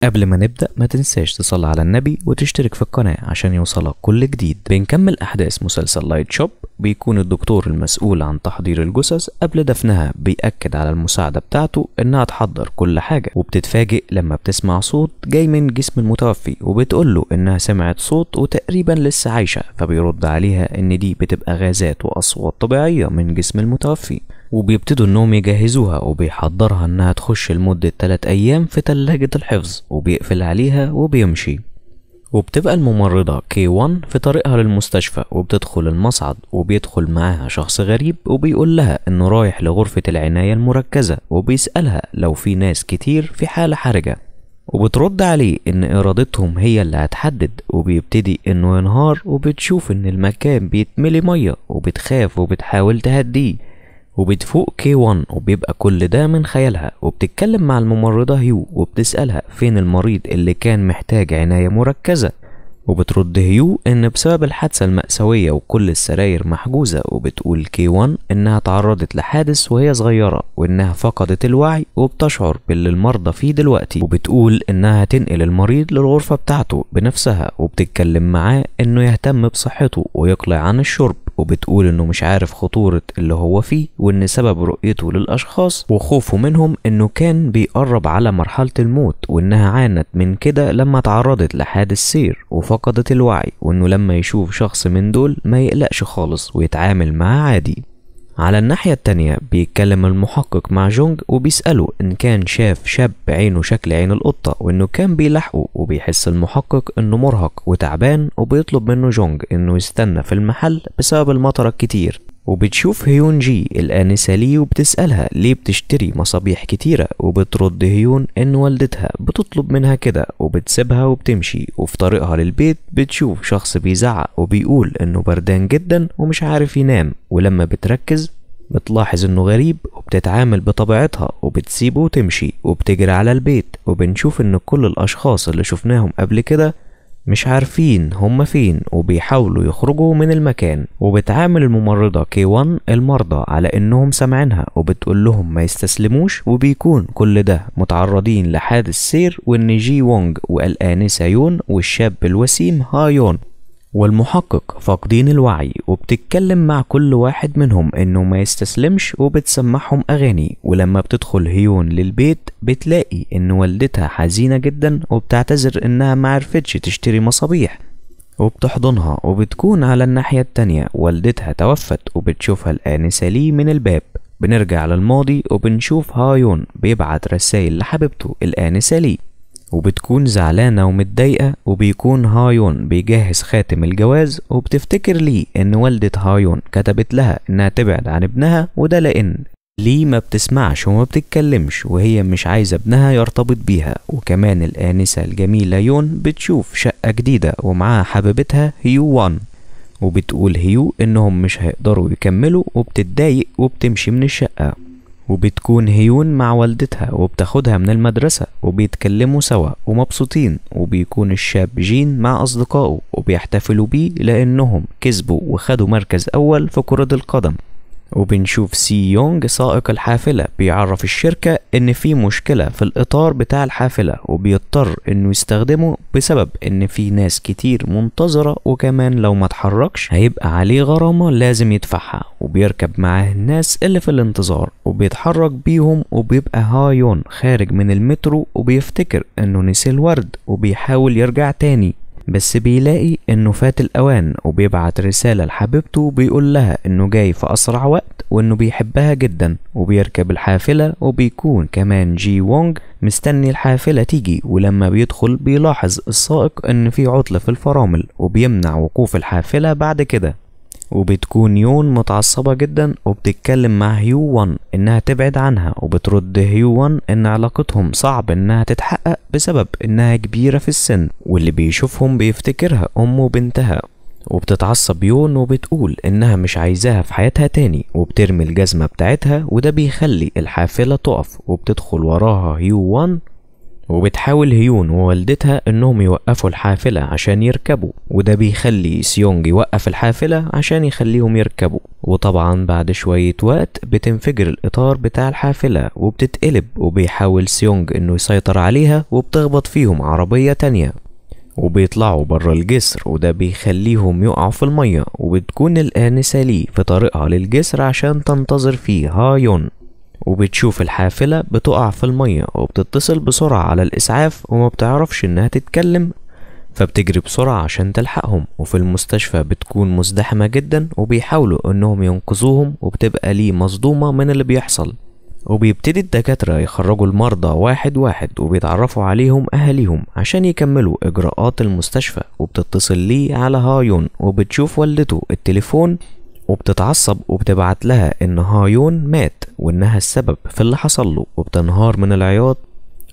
قبل ما نبدأ ما تنساش تصلي على النبي وتشترك في القناة عشان يوصلك كل جديد. بنكمل أحداث مسلسل لايت شوب. بيكون الدكتور المسؤول عن تحضير الجثث قبل دفنها بيأكد على المساعدة بتاعته إنها تحضر كل حاجة، وبتتفاجئ لما بتسمع صوت جاي من جسم المتوفي وبتقوله إنها سمعت صوت وتقريبا لسه عايشة، فبيرد عليها إن دي بتبقى غازات وأصوات طبيعية من جسم المتوفي. وبيبتدوا انهم يجهزوها وبيحضرها انها تخش لمدة 3 ايام في تلاجة الحفظ، وبيقفل عليها وبيمشي. وبتبقى الممرضة K1 في طريقها للمستشفى وبتدخل المصعد، وبيدخل معاها شخص غريب وبيقول لها انه رايح لغرفة العناية المركزة، وبيسألها لو في ناس كتير في حالة حرجة، وبترد عليه ان ارادتهم هي اللي هتحدد. وبيبتدي انه ينهار، وبتشوف ان المكان بيتملي مية وبتخاف وبتحاول تهديه، وبتفوق K1 وبيبقى كل ده من خيالها. وبتتكلم مع الممرضة هيو وبتسألها فين المريض اللي كان محتاج عناية مركزة، وبترد هيو ان بسبب الحادثة المأساوية وكل السراير محجوزة. وبتقول K1 انها تعرضت لحادث وهي صغيرة وانها فقدت الوعي وبتشعر باللي المرضى فيه دلوقتي، وبتقول انها هتنقل المريض للغرفة بتاعته بنفسها، وبتتكلم معاه انه يهتم بصحته ويقلع عن الشرب. وبتقول انه مش عارف خطورة اللي هو فيه، وان سبب رؤيته للاشخاص وخوفه منهم انه كان بيقرب على مرحلة الموت، وانها عانت من كده لما تعرضت لحادث سير وفقدت الوعي، وانه لما يشوف شخص من دول ما يقلقش خالص ويتعامل معاه عادي. على الناحية التانية بيتكلم المحقق مع جونج وبيسأله إن كان شاف شاب عينه شكل عين القطة وإنه كان بيلاحقه، وبيحس المحقق إنه مرهق وتعبان، وبيطلب منه جونج إنه يستنى في المحل بسبب المطر الكتير. وبتشوف هيون جي الآنسة ليه وبتسألها ليه بتشتري مصابيح كتيرة، وبترد هيون إن والدتها بتطلب منها كده، وبتسيبها وبتمشي. وفي طريقها للبيت بتشوف شخص بيزعق وبيقول إنه بردان جدا ومش عارف ينام، ولما بتركز بتلاحظ إنه غريب وبتتعامل بطبيعتها وبتسيبه وتمشي وبتجري على البيت. وبنشوف إن كل الأشخاص اللي شفناهم قبل كده مش عارفين هم فين وبيحاولوا يخرجوا من المكان. وبتعامل الممرضة K1 المرضى على انهم سامعينها وبتقول لهم ما يستسلموش، وبيكون كل ده متعرضين لحادث سير، وان جي وونج والآنسة يون والشاب الوسيم هايون والمحقق فاقدين الوعي. وبتتكلم مع كل واحد منهم انه ما يستسلمش وبتسمعهم اغاني. ولما بتدخل هيون للبيت بتلاقي ان والدتها حزينة جدا وبتعتذر انها ما عرفتش تشتري مصابيح، وبتحضنها. وبتكون على الناحية التانية والدتها توفت، وبتشوفها الآنسة ليه من الباب. بنرجع للماضي وبنشوف هايون بيبعت رسائل لحبيبته الآنسة ليه، وبتكون زعلانة ومتضايقة. وبيكون هايون بيجهز خاتم الجواز، وبتفتكر ليه ان والدة هايون كتبت لها انها تبعد عن ابنها، وده لان ليه ما بتسمعش وما بتتكلمش وهي مش عايزة ابنها يرتبط بيها. وكمان الآنسة الجميلة يون بتشوف شقة جديدة ومعاها حبيبتها هيو وان، وبتقول هيو انهم مش هيقدروا يكملوا، وبتتضايق وبتمشي من الشقة. وبتكون هيون مع والدتها وبتاخدها من المدرسة وبيتكلموا سوا ومبسوطين. وبيكون الشاب جين مع أصدقائه وبيحتفلوا بيه لأنهم كسبوا وخدوا مركز أول في كرة القدم. وبنشوف سي يونج سائق الحافلة بيعرف الشركة ان في مشكلة في الاطار بتاع الحافلة، وبيضطر انه يستخدمه بسبب ان في ناس كتير منتظرة، وكمان لو ما اتحركش هيبقى عليه غرامة لازم يدفعها. وبيركب معاه الناس اللي في الانتظار وبيتحرك بيهم. وبيبقى هايون خارج من المترو وبيفتكر انه نسي الورد وبيحاول يرجع تاني، بس بيلاقي انه فات الاوان. وبيبعت رسالة لحبيبته بيقول لها انه جاي في اسرع وقت وانه بيحبها جدا. وبيركب الحافلة، وبيكون كمان جي وونج مستني الحافلة تيجي. ولما بيدخل بيلاحظ السائق ان في عطل في الفرامل وبيمنع وقوف الحافلة بعد كده. وبتكون يون متعصبة جدا وبتتكلم مع هيو وان انها تبعد عنها، وبترد هيو وان ان علاقتهم صعب انها تتحقق بسبب انها كبيرة في السن، واللي بيشوفهم بيفتكرها ام وبنتها. وبتتعصب يون وبتقول انها مش عايزاها في حياتها تاني، وبترمي الجزمة بتاعتها، وده بيخلي الحافلة تقف. وبتدخل وراها هيو وان وبتحاول هيون ووالدتها انهم يوقفوا الحافلة عشان يركبوا، وده بيخلي سيونج يوقف الحافلة عشان يخليهم يركبوا. وطبعا بعد شوية وقت بتنفجر الاطار بتاع الحافلة وبتتقلب، وبيحاول سيونج انه يسيطر عليها وبتخبط فيهم عربية تانية وبيطلعوا بره الجسر، وده بيخليهم يقعوا في المية. وبتكون الآنسة لي في طريقها للجسر عشان تنتظر فيه هايون، وبتشوف الحافلة بتقع في المية وبتتصل بسرعة على الإسعاف وما بتعرفش إنها تتكلم، فبتجري بسرعة عشان تلحقهم. وفي المستشفى بتكون مزدحمة جدا وبيحاولوا إنهم ينقذوهم، وبتبقى ليه مصدومة من اللي بيحصل. وبيبتدي الدكاترة يخرجوا المرضى واحد واحد وبيتعرفوا عليهم أهاليهم عشان يكملوا إجراءات المستشفى. وبتتصل ليه على هايون وبتشوف والدته التليفون وبتتعصب وبتبعت لها إن هايون مات وإنها السبب في اللي حصل له، وبتنهار من العياط.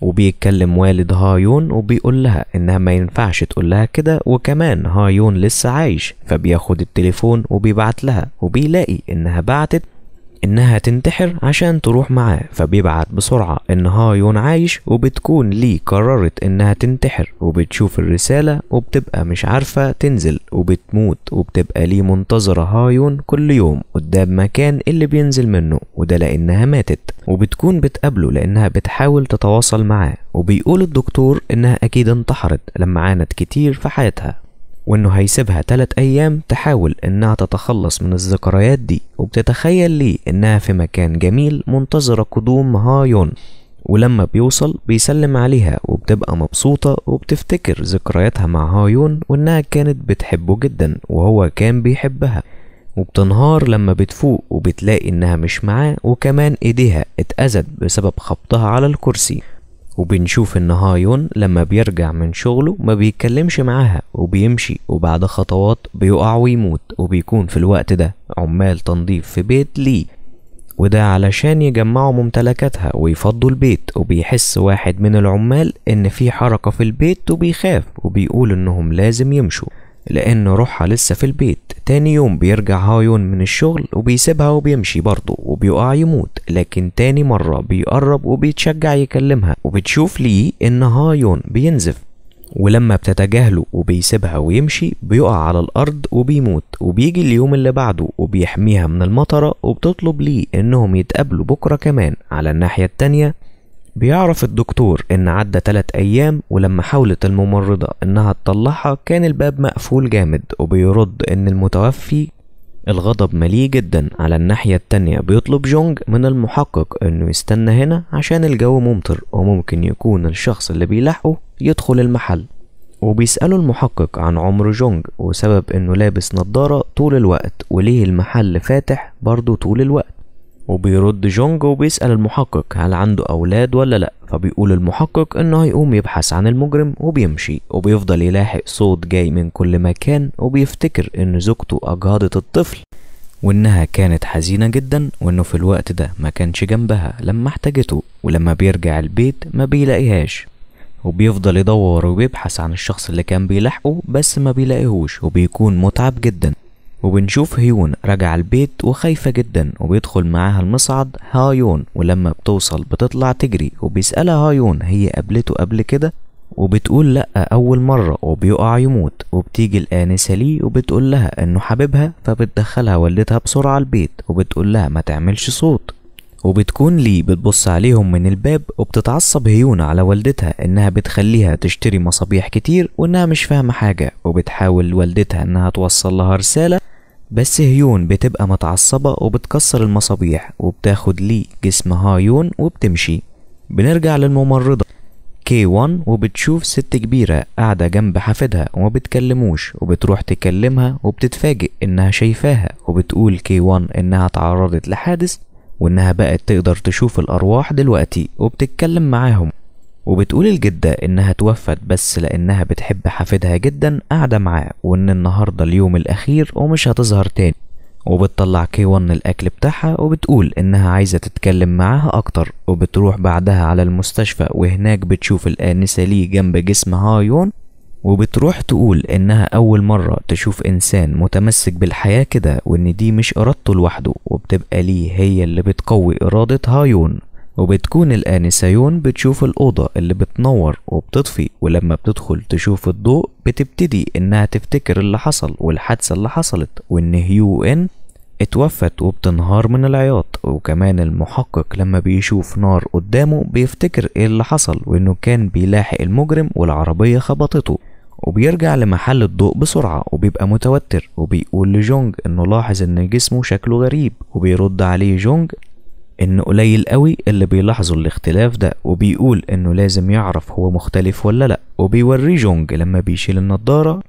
وبيتكلم والد هايون وبيقول لها إنها ما ينفعش تقول لها كده، وكمان هايون لسه عايش. فبياخد التليفون وبيبعت لها وبيلاقي إنها بعتت إنها تنتحر عشان تروح معاه، فبيبعت بسرعة إن هايون عايش. وبتكون لي قررت إنها تنتحر وبتشوف الرسالة وبتبقى مش عارفة تنزل وبتموت. وبتبقى لي منتظرة هايون كل يوم قدام مكان اللي بينزل منه، وده لأنها ماتت. وبتكون بتقابله لأنها بتحاول تتواصل معاه، وبيقول الدكتور إنها أكيد انتحرت لما عانت كتير في حياتها، وانه هيسيبها 3 ايام تحاول انها تتخلص من الذكريات دي. وبتتخيل ليه انها في مكان جميل منتظرة قدوم هايون، ولما بيوصل بيسلم عليها وبتبقى مبسوطة وبتفتكر ذكرياتها مع هايون وانها كانت بتحبه جدا وهو كان بيحبها. وبتنهار لما بتفوق وبتلاقي انها مش معاه، وكمان ايديها اتأذت بسبب خبطها على الكرسي. وبنشوف ان هايون لما بيرجع من شغله ما بيتكلمش معاها وبيمشي، وبعد خطوات بيقع ويموت. وبيكون في الوقت ده عمال تنظيف في بيت لي، وده علشان يجمعوا ممتلكاتها ويفضوا البيت. وبيحس واحد من العمال ان في حركة في البيت وبيخاف وبيقول انهم لازم يمشوا لان روحها لسه في البيت. تاني يوم بيرجع هايون من الشغل وبيسيبها وبيمشي برضه وبيقع يموت، لكن تاني مرة بيقرب وبيتشجع يكلمها. وبتشوف ليه ان هايون بينزف، ولما بتتجاهله وبيسيبها ويمشي بيقع على الارض وبيموت. وبيجي اليوم اللي بعده وبيحميها من المطرة، وبتطلب ليه انهم يتقابلوا بكرة كمان. على الناحية التانية بيعرف الدكتور ان عدى 3 ايام، ولما حاولت الممرضة انها تطلعها كان الباب مقفول جامد. وبيرد ان المتوفي الغضب مليه جدا. على الناحية التانية بيطلب جونج من المحقق انه يستنى هنا عشان الجو ممطر وممكن يكون الشخص اللي بيلاحقه يدخل المحل. وبيسأله المحقق عن عمر جونج وسبب انه لابس نظارة طول الوقت وليه المحل فاتح برضه طول الوقت. وبيرد جونج وبيسأل المحقق هل عنده أولاد ولا لأ، فبيقول المحقق إنه هيقوم يبحث عن المجرم وبيمشي. وبيفضل يلاحق صوت جاي من كل مكان، وبيفتكر إن زوجته أجهضت الطفل وإنها كانت حزينة جدا، وإنه في الوقت ده ما كانش جنبها لما احتاجته. ولما بيرجع البيت ما بيلاقيهاش، وبيفضل يدور وبيبحث عن الشخص اللي كان بيلاحقه بس ما بيلاقيهوش، وبيكون متعب جدا. وبنشوف هيون راجع البيت وخايفة جدا، وبيدخل معاها المصعد هايون. ولما بتوصل بتطلع تجري، وبيسألها هايون هي قابلته قبل كده، وبتقول لأ أول مرة، وبيقع يموت. وبتيجي الآنسة لي وبتقول لها إنه حبيبها، فبتدخلها والدتها بسرعة البيت وبتقول لها ما تعملش صوت. وبتكون لي بتبص عليهم من الباب، وبتتعصب هيون على والدتها انها بتخليها تشتري مصابيح كتير وانها مش فاهمة حاجة. وبتحاول والدتها انها توصل لها رسالة، بس هيون بتبقى متعصبة وبتكسر المصابيح. وبتاخد لي جسم هايون وبتمشي. بنرجع للممرضة K1 وبتشوف ست كبيرة قاعدة جنب حفيدها وما بتكلموش، وبتروح تكلمها وبتتفاجئ انها شايفاها. وبتقول K1 انها تعرضت لحادث وانها بقت تقدر تشوف الارواح دلوقتي، وبتتكلم معاهم. وبتقول الجدة انها توفت بس لانها بتحب حفيدها جدا قاعدة معاه، وان النهاردة اليوم الاخير ومش هتظهر تاني. وبتطلع K1 الاكل بتاعها وبتقول انها عايزة تتكلم معاها اكتر. وبتروح بعدها على المستشفى، وهناك بتشوف الآنسة لي جنب جسم هايون، وبتروح تقول انها اول مرة تشوف انسان متمسك بالحياة كده، وان دي مش ارادته لوحده، وبتبقى ليه هي اللي بتقوي ارادة هايون. وبتكون الآنسة يون بتشوف الأوضة اللي بتنور وبتطفي، ولما بتدخل تشوف الضوء بتبتدي إنها تفتكر اللي حصل والحادثة اللي حصلت، وإن هيو إن اتوفت وبتنهار من العياط. وكمان المحقق لما بيشوف نار قدامه بيفتكر ايه اللي حصل، وإنه كان بيلاحق المجرم والعربية خبطته، وبيرجع لمحل الضوء بسرعة وبيبقى متوتر، وبيقول لجونج إنه لاحظ إن جسمه شكله غريب، وبيرد عليه جونج إنه قليل قوي اللي بيلاحظوا الاختلاف ده، وبيقول إنه لازم يعرف هو مختلف ولا لأ. وبيوريه جونج لما بيشيل النضارة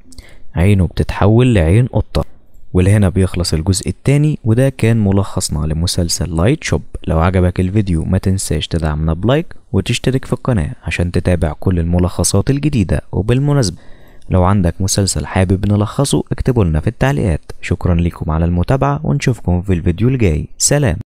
عينه بتتحول لعين قطة. ولهنا بيخلص الجزء التاني، وده كان ملخصنا لمسلسل لايت شوب. لو عجبك الفيديو ما تنساش تدعمنا بلايك وتشترك في القناة عشان تتابع كل الملخصات الجديدة. وبالمناسبة لو عندك مسلسل حابب نلخصه اكتبوا لنا في التعليقات. شكرا لكم على المتابعة ونشوفكم في الفيديو الجاي. سلام.